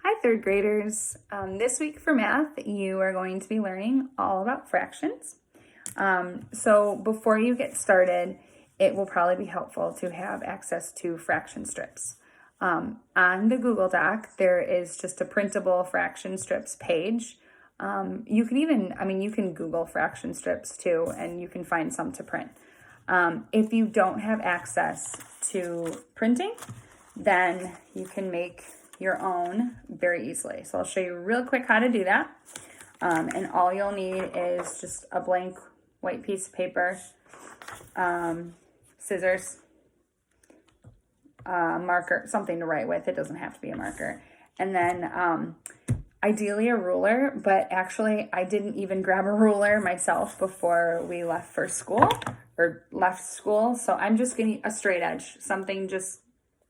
Hi, third graders. This week for math, you are going to be learning all about fractions. So before you get started, it will probably be helpful to have access to fraction strips. On the Google Doc, there is just a printable fraction strips page. You can Google fraction strips too, and you can find some to print. If you don't have access to printing, then you can make your own very easily. So I'll show you real quick how to do that. And all you'll need is just a blank white piece of paper, scissors, marker, something to write with. It doesn't have to be a marker. And then ideally a ruler, but actually I didn't even grab a ruler myself before we left for school or left school. So I'm just gonna a straight edge, something just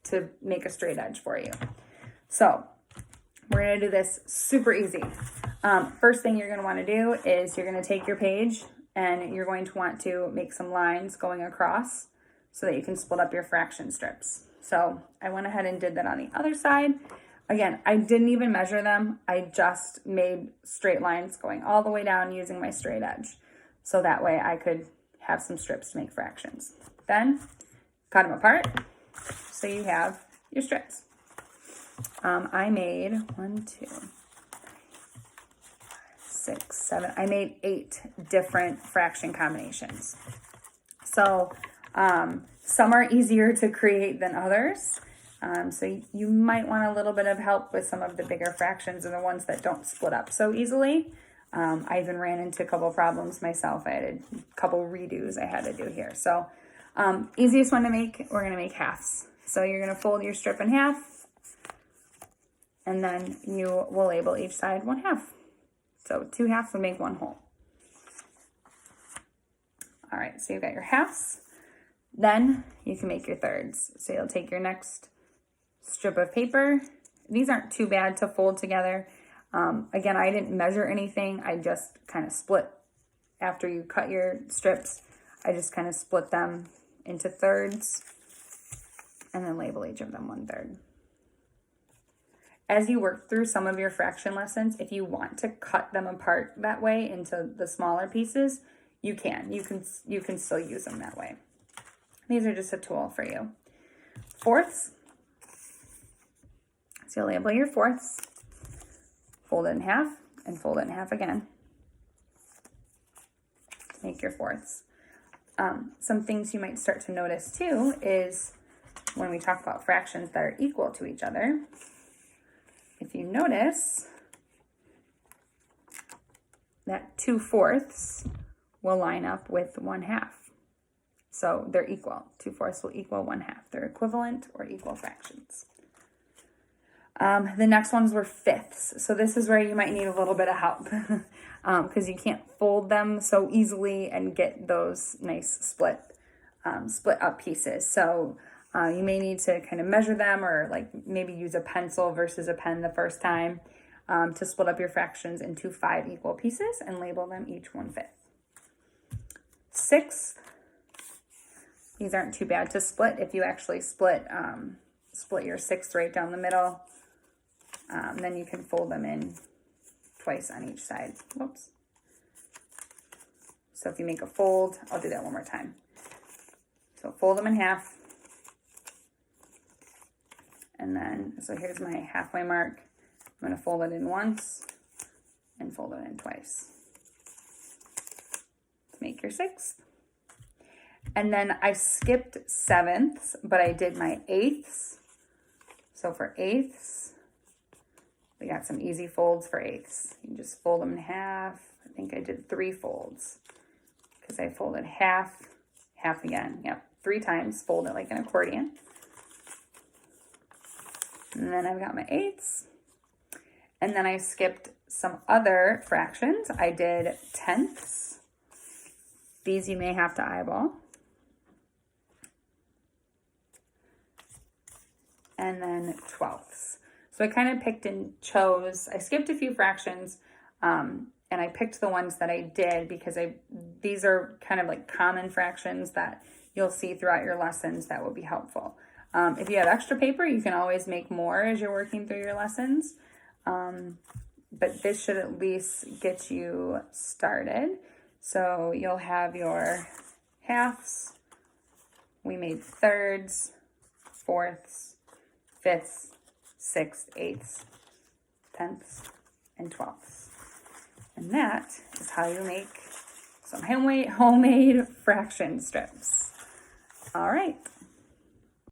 to make a straight edge for you. So we're going to do this super easy. First thing you're going to want to do is you're going to take your page and you're going to want to make some lines going across so that you can split up your fraction strips. So I went ahead and did that on the other side. Again, I didn't even measure them. I just made straight lines going all the way down using my straight edge. So that way I could have some strips to make fractions. Then cut them apart so you have your strips. I made I made 8 different fraction combinations. So some are easier to create than others. So you might want a little bit of help with some of the bigger fractions and the ones that don't split up so easily. I even ran into a couple problems myself. I had a couple redos I had to do here. So easiest one to make, we're going to make halves. So you're going to fold your strip in half. And then you will label each side 1/2. So 2 halves would make 1 whole. All right, so you've got your halves. Then you can make your thirds. So you'll take your next strip of paper. These aren't too bad to fold together. Again, I didn't measure anything. I just kind of split, after you cut your strips, I just kind of split them into thirds and then label each of them 1/3. As you work through some of your fraction lessons, if you want to cut them apart that way into the smaller pieces, you can. You can still use them that way. These are just a tool for you. Fourths. So you'll label your fourths, fold it in half, and fold it in half again to make your fourths. Some things you might start to notice too is when we talk about fractions that are equal to each other, if you notice that 2/4 will line up with 1/2. So they're equal. 2/4 will equal 1/2. They're equivalent or equal fractions. The next ones were fifths. So this is where you might need a little bit of help because you can't fold them so easily and get those nice split up pieces. So you may need to kind of measure them or like maybe use a pencil versus a pen the first time to split up your fractions into 5 equal pieces and label them each 1/5. Sixth, these aren't too bad to split. If you actually split your sixth right down the middle, then you can fold them in twice on each side. Whoops. So if you make a fold, I'll do that one more time. So fold them in half. And then, so here's my halfway mark. I'm going to fold it in once and fold it in twice to make your sixth. And then I skipped sevenths, but I did my eighths. So for eighths, we got some easy folds for eighths. You can just fold them in half. I think I did 3 folds because I folded half, half again. Yep, 3 times, fold it like an accordion. And then I've got my eighths. And then I skipped some other fractions. I did tenths. These you may have to eyeball. And then twelfths. So I kind of picked and chose. I skipped a few fractions and I picked the ones that I did because these are kind of like common fractions that you'll see throughout your lessons that will be helpful. If you have extra paper, you can always make more as you're working through your lessons. But this should at least get you started. So you'll have your halves. We made thirds, fourths, fifths, sixths, eighths, tenths, and twelfths. And that is how you make some homemade fraction strips. All right.